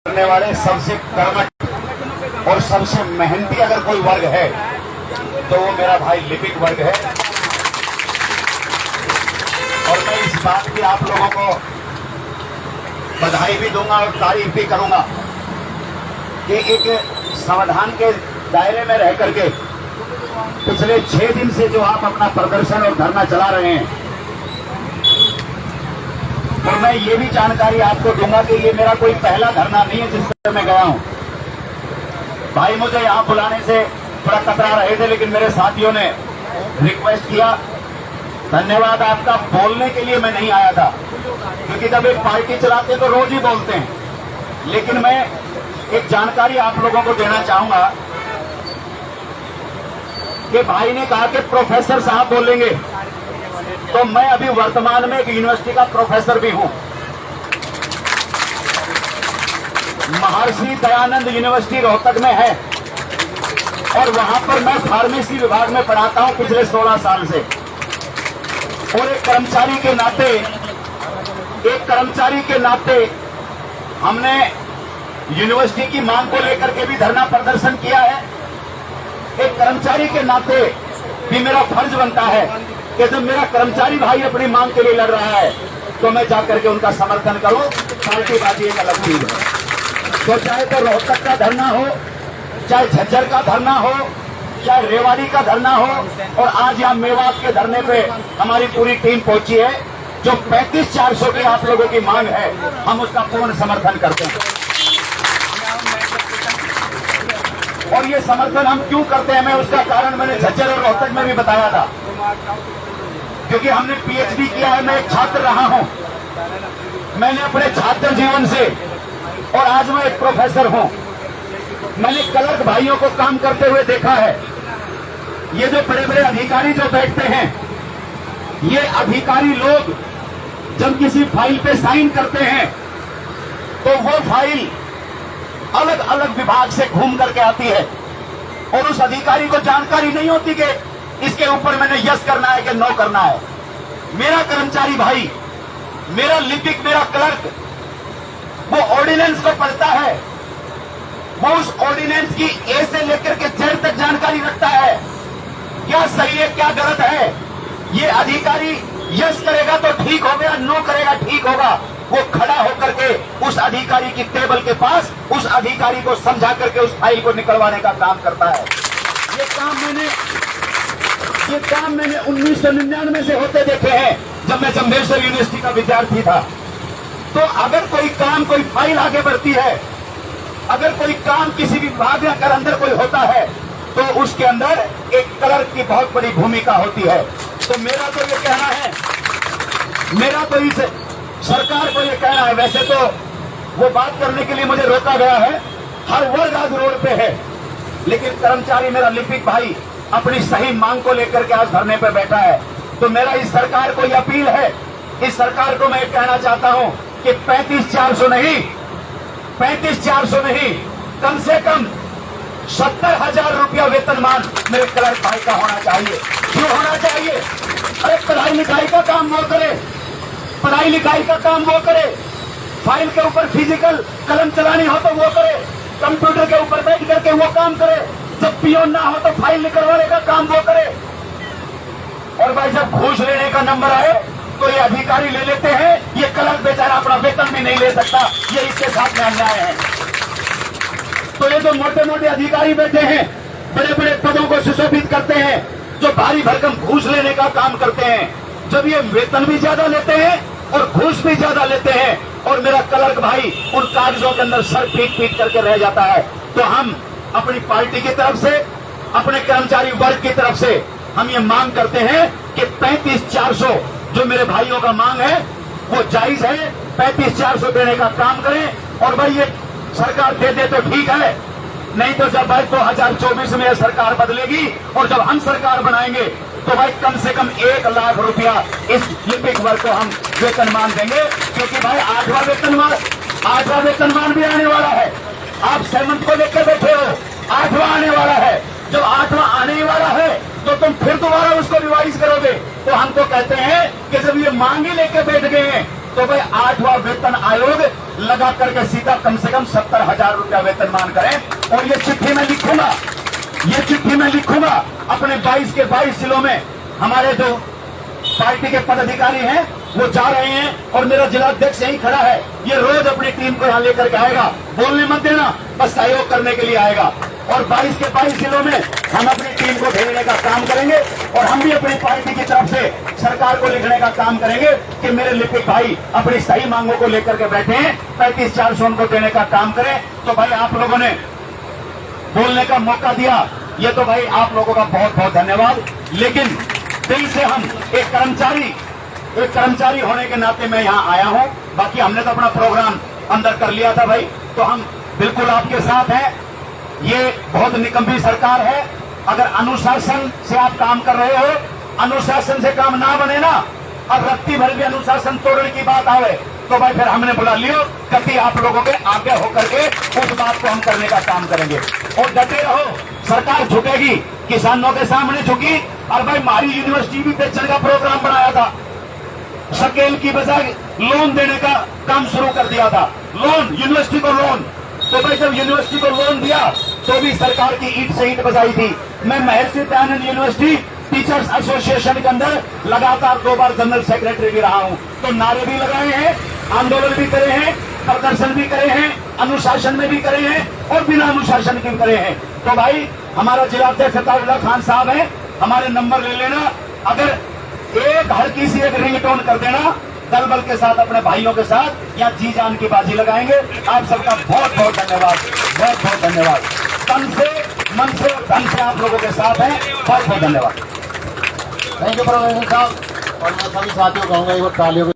करने वाले सबसे कर्मठ और सबसे मेहनती अगर कोई वर्ग है तो वो मेरा भाई लिपिक वर्ग है। और मैं इस बात की आप लोगों को बधाई भी दूंगा और तारीफ भी करूंगा कि एक संविधान के दायरे में रह करके पिछले 6 दिन से जो आप अपना प्रदर्शन और धरना चला रहे हैं, और मैं ये भी जानकारी आपको दूंगा कि ये मेरा कोई पहला धरना नहीं है जिस पर मैं गया हूं। भाई मुझे यहां बुलाने से थोड़ा कतरा रहे थे, लेकिन मेरे साथियों ने रिक्वेस्ट किया। धन्यवाद आपका। बोलने के लिए मैं नहीं आया था, क्योंकि जब एक पार्टी चलाते तो रोज ही बोलते हैं, लेकिन मैं एक जानकारी आप लोगों को देना चाहूंगा कि भाई ने कहा कि प्रोफेसर साहब बोलेंगे, तो मैं अभी वर्तमान में एक यूनिवर्सिटी का प्रोफेसर भी हूं। महर्षि दयानंद यूनिवर्सिटी रोहतक में है और वहां पर मैं फार्मेसी विभाग में पढ़ाता हूं पिछले 16 साल से। और एक कर्मचारी के नाते हमने यूनिवर्सिटी की मांग को लेकर के भी धरना प्रदर्शन किया है। एक कर्मचारी के नाते भी मेरा फर्ज बनता है कि जब मेरा कर्मचारी भाई अपनी मांग के लिए लड़ रहा है तो मैं जाकर के उनका समर्थन करूं। पार्टीबाजी एक अलग चीज है। तो चाहे तो रोहतक का धरना हो, चाहे झज्जर का धरना हो, चाहे रेवाड़ी का धरना हो, और आज यहाँ मेवात के धरने पे हमारी पूरी टीम पहुंची है। जो 35-400 की आप लोगों की मांग है, हम उसका पूर्ण समर्थन करते हैं। और ये समर्थन हम क्यों करते हैं, मैं उसका कारण मैंने झज्जर और रोहतक में भी बताया था। क्योंकि हमने पीएचडी किया है, मैं एक छात्र रहा हूं। मैंने अपने छात्र जीवन से, और आज मैं एक प्रोफेसर हूं, मैंने क्लर्क भाइयों को काम करते हुए देखा है। ये जो बड़े बड़े अधिकारी जो बैठते हैं, ये अधिकारी लोग जब किसी फाइल पे साइन करते हैं तो वो फाइल अलग अलग विभाग से घूम करके आती है और उस अधिकारी को जानकारी नहीं होती कि इसके ऊपर मैंने यस करना है कि नो करना है। मेरा कर्मचारी भाई, मेरा लिपिक, मेरा क्लर्क, वो ऑर्डिनेंस को पढ़ता है, वो उस ऑर्डिनेंस की ए से लेकर के जेड तक जानकारी रखता है। क्या सही है, क्या गलत है। ये अधिकारी यस करेगा तो ठीक हो गया, नो करेगा ठीक होगा। वो खड़ा होकर के उस अधिकारी की टेबल के पास उस अधिकारी को समझा करके उस फाइल को निकलवाने का काम करता है। ये काम मैंने 1999 से होते देखे हैं, जब मैं जम्भेश्वर यूनिवर्सिटी का विद्यार्थी था। तो अगर कोई काम, कोई फाइल आगे बढ़ती है, अगर कोई काम किसी विभाग या अंदर कोई होता है, तो उसके अंदर एक क्लर्क की बहुत बड़ी भूमिका होती है। तो मेरा तो ये कहना है, मेरा तो इस सरकार को ये कहना है, वैसे तो वो बात करने के लिए मुझे रोका गया है, हर वर्ग आज रोड पे है, लेकिन कर्मचारी मेरा लिपिक भाई अपनी सही मांग को लेकर के आज धरने पे बैठा है। तो मेरा इस सरकार को ये अपील है, इस सरकार को मैं कहना चाहता हूं कि 35-400 नहीं, कम से कम 70,000 रुपया वेतनमान मेरे क्लर्क भाई का होना चाहिए। क्यों होना चाहिए? अरे पढ़ाई लिखाई का काम वो करे, पढ़ाई लिखाई का काम वो करे, फाइल के ऊपर फिजिकल कलम चलानी हो तो वो करे, कंप्यूटर के ऊपर बैठ करके वो काम करे, जब पियोन ना हो तो फाइल निकलवाने का काम वो करे। और भाई जब घूस लेने का नंबर आए तो ये अधिकारी ले लेते हैं, ये क्लर्क बेचारा अपना वेतन भी नहीं ले सकता। ये इसके साथ में अन्याय है। तो ये जो मोटे मोटे अधिकारी बैठे हैं, बड़े बड़े पदों को सुशोभित करते हैं, जो भारी भरकम घूस लेने का काम करते हैं, जब ये वेतन भी ज्यादा लेते हैं और घूस भी ज्यादा लेते हैं, और मेरा क्लर्क भाई उन कागजों के अंदर सर पीट करके रह जाता है, तो हम अपनी पार्टी की तरफ से, अपने कर्मचारी वर्ग की तरफ से हम ये मांग करते हैं कि 35-400 जो मेरे भाइयों का मांग है वो जायज है। 35-400 देने का काम करें। और भाई ये सरकार दे दे तो ठीक है, नहीं तो जब भाई 2024 में यह सरकार बदलेगी और जब हम सरकार बनाएंगे तो भाई कम से कम 1 लाख रुपया इस लिपिक वर्ग को हम वेतनमान देंगे। क्योंकि भाई 8वां वेतनमान भी आने वाला है। आप सहमत को लेकर बैठे हो, 8वां आने वाला है। जब 8वां आने वाला है तो तुम फिर दोबारा उसको रिवाइज करोगे। तो हम तो कहते हैं कि जब ये मांगे लेकर बैठ गए हैं तो भाई 8वां वेतन आयोग लगा करके सीधा कम से कम 70,000 रुपया वेतनमान करें। और ये चिट्ठी मैं लिखूंगा अपने 22 के 22 जिलों में। हमारे जो पार्टी के पदाधिकारी हैं वो जा रहे हैं और मेरा जिला अध्यक्ष यहीं खड़ा है, ये रोज अपनी टीम को यहां लेकर के आएगा। बोलने मत देना, बस सहयोग करने के लिए आएगा। और 22 के 22 जिलों में हम अपनी टीम को भेजने का काम करेंगे और हम भी अपनी पार्टी की तरफ से सरकार को लिखने का काम करेंगे कि मेरे लिपिक भाई अपनी सही मांगों को लेकर के बैठे हैं, 35,400 उनको देने का काम करें। तो भाई आप लोगों ने बोलने का मौका दिया, ये तो भाई आप लोगों का बहुत बहुत धन्यवाद। लेकिन दिल से हम एक कर्मचारी होने के नाते मैं यहां आया हूं। बाकी हमने तो अपना प्रोग्राम अंदर कर लिया था भाई, तो हम बिल्कुल आपके साथ हैं। ये बहुत निकम्मी सरकार है। अगर अनुशासन से आप काम कर रहे हो, अनुशासन से काम ना बने ना, और रत्ती भर भी अनुशासन तोड़ने की बात आवे तो भाई फिर हमने बुला लियो, कभी आप लोगों के आगे होकर के उस बात को हम करने का काम करेंगे। और डटे रहो, सरकार झुकेगी, किसानों के सामने झुकी। और भाई हमारी यूनिवर्सिटी भी बेचने का प्रोग्राम बनाया था, शकेल की बजाय लोन देने का काम शुरू कर दिया था। लोन, यूनिवर्सिटी को लोन। तो भाई जब यूनिवर्सिटी को लोन दिया तो भी सरकार की ईंट से ईंट बजाई थी। मैं Maharshi Dayanand university teachers association के अंदर लगातार 2 बार जनरल सेक्रेटरी भी रहा हूं। तो नारे भी लगाए हैं, आंदोलन भी करे हैं, प्रदर्शन भी करे हैं, अनुशासन में भी करे हैं और बिना अनुशासन के भी करे हैं। तो भाई हमारा जिला अध्यक्ष अताउल्लाह खान साहब है, हमारे नंबर ले लेना। अगर एक हल्की सी एक रिंगटोन कर देना, दल बल के साथ अपने भाइयों के साथ या जी जान की बाजी लगाएंगे। आप सबका बहुत बहुत धन्यवाद, बहुत बहुत धन्यवाद। तन से, मन से और धन से आप लोगों के साथ हैं। बहुत बहुत धन्यवाद। थैंक यू प्रोफेसर साहब। और मैं सभी साथियों को कहूंगा एक बार तालियों